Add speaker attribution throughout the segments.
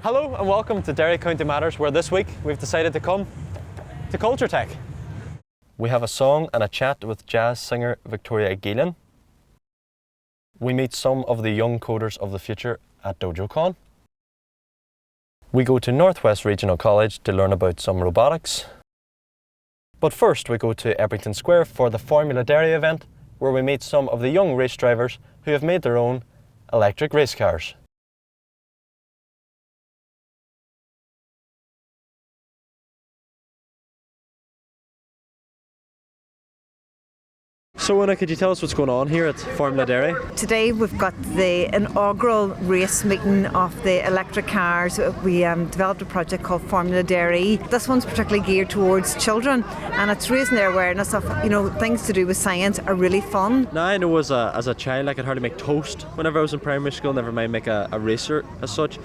Speaker 1: Hello and welcome to Derry County Matters, where this week we've decided to come to Culture Tech. We have a song and a chat with jazz singer Victoria Geelan. We meet some of the young coders of the future at DojoCon. We go to Northwest Regional College to learn about some robotics. But first we go to Ebrington Square for the Formula Derry event, where we meet some of the young race drivers who have made their own electric race cars. So Anna, could you tell us what's going on here at Formula Derry?
Speaker 2: Today we've got the inaugural race meeting of the electric cars. We developed a project called Formula Derry. This one's particularly geared towards children, and it's raising their awareness of, things to do with science are really fun.
Speaker 1: Now I know as a child I could hardly make toast whenever I was in primary school, never mind make a racer as such.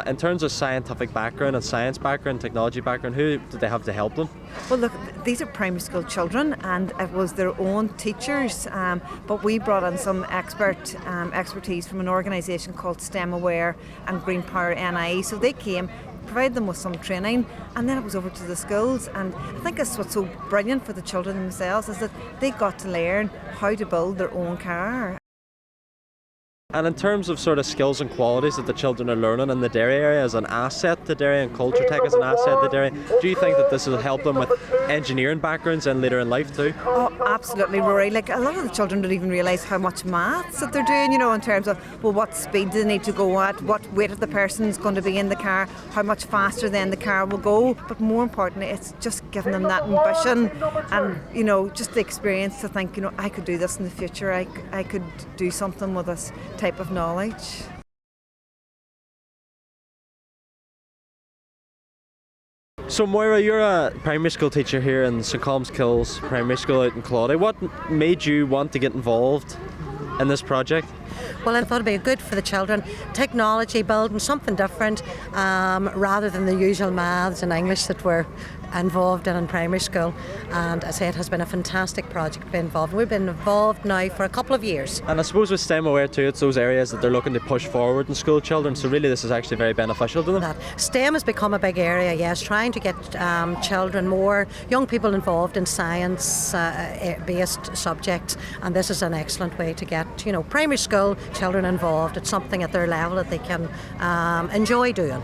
Speaker 1: In terms of scientific background and science background, technology background, who did they have to help them?
Speaker 2: Well, look, these are primary school children, and it was their own teachers, but we brought in some expertise from an organisation called STEM Aware and Green Power NI. So they came, provided them with some training, and then it was over to the schools. And I think that's what's so brilliant for the children themselves, is that they got to learn how to build their own car.
Speaker 1: And in terms of sort of skills and qualities that the children are learning in the Derry area as an asset to Derry, and Culture Tech as an asset to Derry, do you think that this will help them with engineering backgrounds and later in life too?
Speaker 2: Oh, absolutely, Rory. Like, a lot of the children don't even realise how much maths that they're doing, in terms of, what speed do they need to go at, what weight of the person's going to be in the car, how much faster then the car will go. But more importantly, it's just giving them that ambition and, just the experience to think, I could do this in the future, I could do something with this type of knowledge.
Speaker 1: So Moira, you're a primary school teacher here in St Colm's Kills Primary School out in Claudy. What made you want to get involved in this project?
Speaker 3: Well, I thought it'd be good for the children. Technology, building something different, rather than the usual maths and English that we're involved in primary school. And I say it has been a fantastic project to be involved in. We've been involved now for a couple of years.
Speaker 1: And I suppose with STEM Aware too, it's those areas that they're looking to push forward in school children, so really this is actually very beneficial to them.
Speaker 3: That STEM has become a big area, yes, trying to get children, more young people involved in science-based subjects, and this is an excellent way to get, primary school children involved. It's something at their level that they can enjoy doing.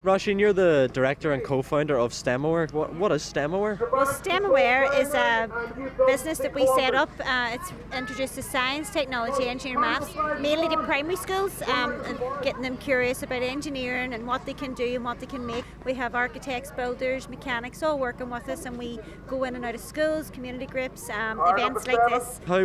Speaker 1: Roisin, you're the director and co-founder of STEM Aware. What is STEM Aware?
Speaker 4: Well, STEM Aware is a business that we set up. It's introduces science, technology, engineering, maths, mainly to primary schools, and getting them curious about engineering and what they can do and what they can make. We have architects, builders, mechanics all working with us, and we go in and out of schools, community groups, events like this.
Speaker 1: How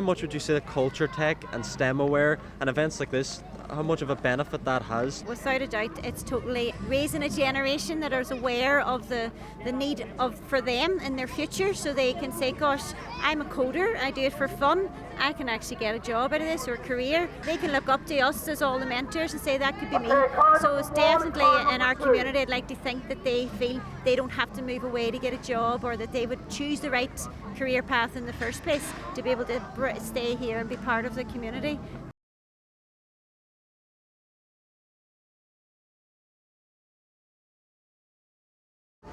Speaker 1: much would you say that Culture Tech and STEM Aware and events like this, how much of a benefit that has?
Speaker 4: Without a doubt, it's totally raising a generation that is aware of the need for them in their future, so they can say, gosh, I'm a coder, I do it for fun, I can actually get a job out of this or a career. They can look up to us as all the mentors and say that could be me. So it's definitely in our community, I'd like to think that they feel they don't have to move away to get a job, or that they would choose the right career path in the first place to be able to stay here and be part of the community.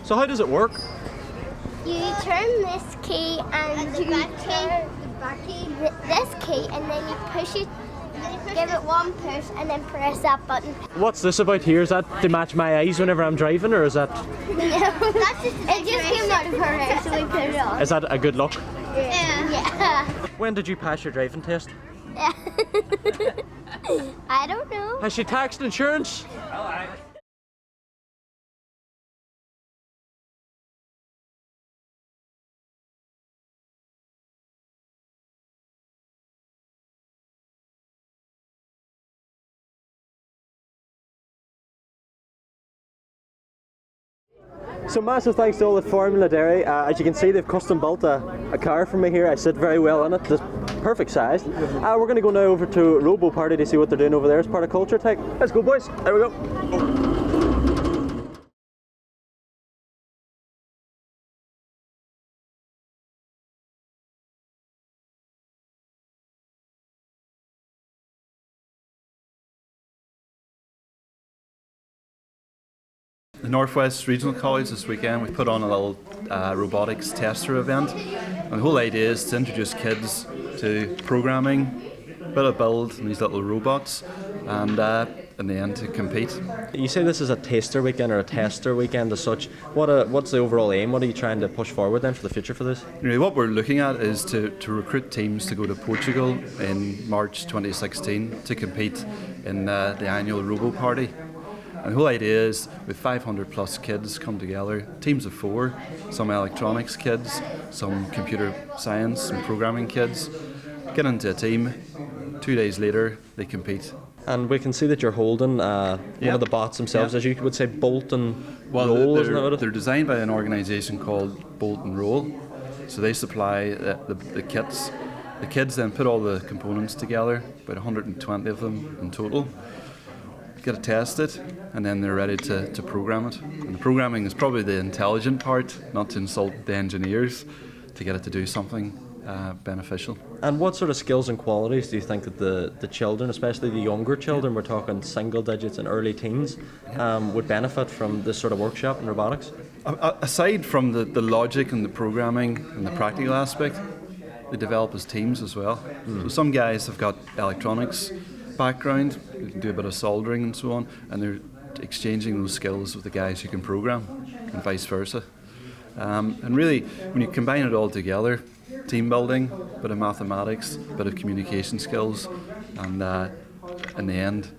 Speaker 1: So how does it work?
Speaker 5: You turn this key and you turn this key, and then you push it, give it one push and then press that button.
Speaker 1: What's this about here? Is that to match my eyes whenever I'm driving, or is that...
Speaker 5: No, it just came out of her hair, so we put it on.
Speaker 1: Is that a good look?
Speaker 5: Yeah.
Speaker 1: When did you pass your driving test?
Speaker 5: I don't know.
Speaker 1: Has she taxed insurance? So massive thanks to all at Formula Derry. As you can see, they've custom built a car for me here. I sit very well in it. It's perfect sized. We're going to go now over to Robo Party to see what they're doing over there as part of Culture Tech. Let's go, boys. There we go.
Speaker 6: The Northwest Regional College this weekend, we put on a little robotics tester event. And the whole idea is to introduce kids to programming, a bit of build these little robots, and in the end to compete.
Speaker 1: You say this is a taster weekend or a tester weekend as such. What's the overall aim? What are you trying to push forward then for the future for this?
Speaker 6: Really, what we're looking at is to recruit teams to go to Portugal in March 2016 to compete in the annual Robo Party. And the whole idea is with 500 plus kids come together, teams of 4, some electronics kids, some computer science and programming kids, get into a team. 2 days later, they compete.
Speaker 1: And we can see that you're holding one of the bots themselves, as you would say, bolt and roll, isn't that what it is?
Speaker 6: They're designed by an organisation called Bolt and Roll. So they supply the kits. The kids then put all the components together, about 120 of them in total, get it tested, and then they're ready to program it. And the programming is probably the intelligent part, not to insult the engineers, to get it to do something beneficial.
Speaker 1: And what sort of skills and qualities do you think that the children, especially the younger children, we're talking single digits and early teens, would benefit from this sort of workshop in robotics?
Speaker 6: Aside from the logic and the programming and the practical aspect, they develop as teams as well. So some guys have got electronics background, who can do a bit of soldering and so on, and they're exchanging those skills with the guys who can program, and vice versa. And really, when you combine it all together, team building, bit of mathematics, bit of communication skills, and in the end,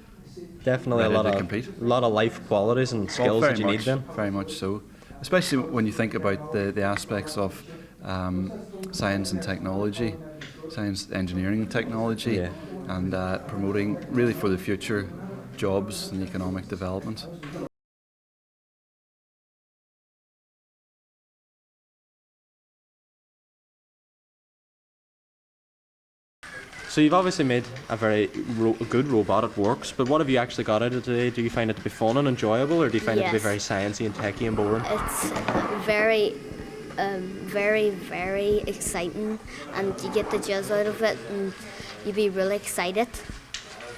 Speaker 1: definitely a lot of life qualities and skills that you need then.
Speaker 6: Very much so, especially when you think about the aspects of science and technology, science, engineering and technology, and promoting really for the future jobs and economic development.
Speaker 1: So you've obviously made a very good robot. It works, but what have you actually got out of it today? Do you find it to be fun and enjoyable, or do you find it to be very sciencey and techy and boring?
Speaker 5: It's very, very exciting, and you get the jizz out of it, and you be really excited.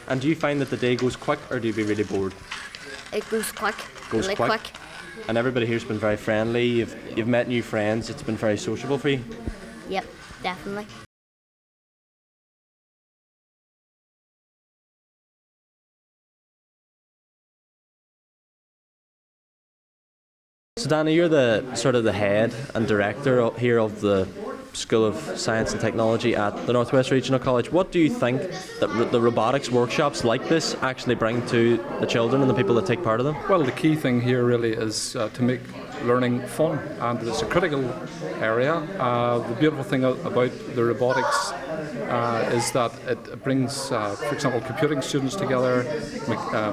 Speaker 1: And do you find that the day goes quick, or do you be really bored?
Speaker 5: It goes quick,
Speaker 1: Goes
Speaker 5: really
Speaker 1: quick.
Speaker 5: quick.
Speaker 1: And everybody here's been very friendly. You've met new friends. It's been very sociable for you.
Speaker 5: Yep, definitely.
Speaker 1: So Danny, you're the head and director here of the School of Science and Technology at the Northwest Regional College. What do you think that the robotics workshops like this actually bring to the children and the people that take part of them?
Speaker 7: Well, the key thing here really is to make learning fun, and it's a critical area. The beautiful thing about the robotics is that it brings, for example, computing students together,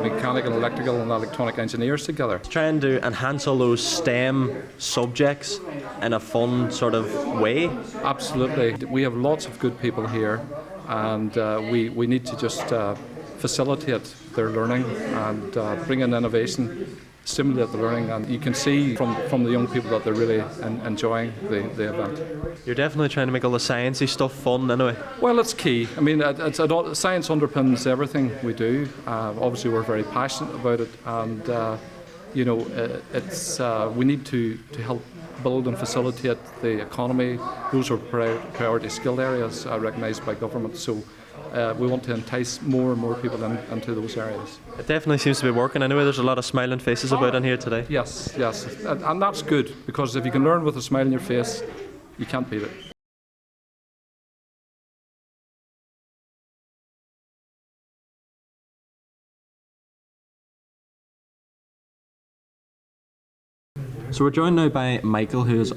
Speaker 7: mechanical, electrical and electronic engineers together.
Speaker 1: Trying to enhance all those STEM subjects in a fun sort of way.
Speaker 7: Absolutely. We have lots of good people here, and we need to just facilitate their learning and bring in innovation, stimulate the learning, and you can see from the young people that they're really enjoying the event.
Speaker 1: You're definitely trying to make all the sciencey stuff fun anyway.
Speaker 7: Well, it's key. I mean, science underpins everything we do. Obviously, we're very passionate about it, and we need to help build and facilitate the economy. Those are priority skill areas recognised by government. So we want to entice more and more people into those areas.
Speaker 1: It definitely seems to be working anyway. There's a lot of smiling faces about in here today.
Speaker 7: Yes, and that's good, because if you can learn with a smile on your face, you can't beat it.
Speaker 1: So we're joined now by Michael, who is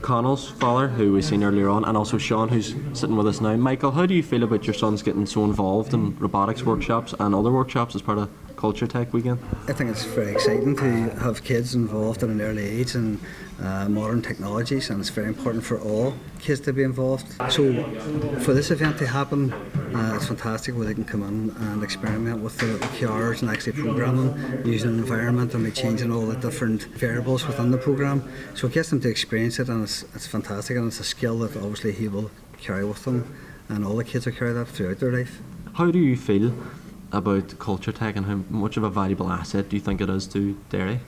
Speaker 1: Connell's father, who we've seen earlier on, and also Sean, who's sitting with us now. Michael, how do you feel about your sons getting so involved in robotics workshops and other workshops as part of Culture Tech Weekend?
Speaker 8: I think it's very exciting to have kids involved at an early age in modern technologies, and it's very important for all kids to be involved. So for this event to happen, it's fantastic where they can come in and experiment with the cars and actually program them using an environment, and we're changing all the different variables within the program. So it gets them to experience it, and it's fantastic, and it's a skill that obviously he will carry with them, and all the kids will carry that throughout their life.
Speaker 1: How do you feel about Culture Tech, and how much of a valuable asset do you think it is to Derry?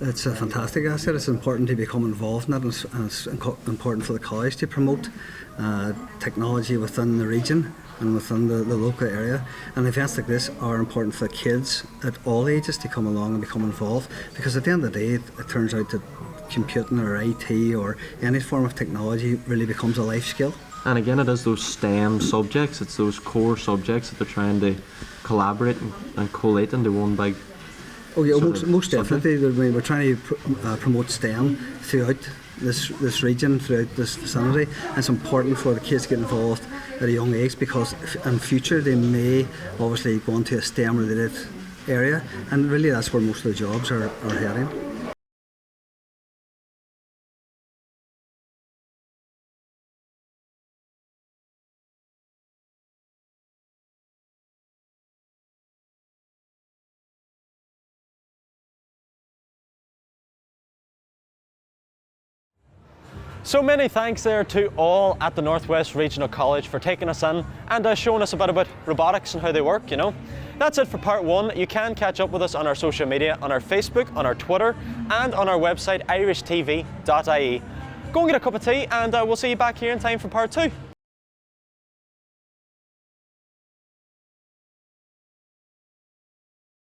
Speaker 8: It's a fantastic asset. It's important to become involved in it, and it's important for the college to promote technology within the region and within the local area. And events like this are important for kids at all ages to come along and become involved, because at the end of the day it turns out that computing or IT or any form of technology really becomes a life skill.
Speaker 1: And again, it is those STEM subjects, it's those core subjects that they're trying to collaborate and collate into one big.
Speaker 8: Oh yeah, most definitely. We're trying to promote STEM throughout this region, throughout this vicinity. And it's important for the kids to get involved at a young age, because in future they may obviously go into a STEM related area, and really that's where most of the jobs are heading.
Speaker 1: So many thanks there to all at the Northwest Regional College for taking us in and showing us a bit about robotics and how they work, you know. That's it for part one. You can catch up with us on our social media, on our Facebook, on our Twitter, and on our website irishtv.ie. Go and get a cup of tea, and we'll see you back here in time for part two.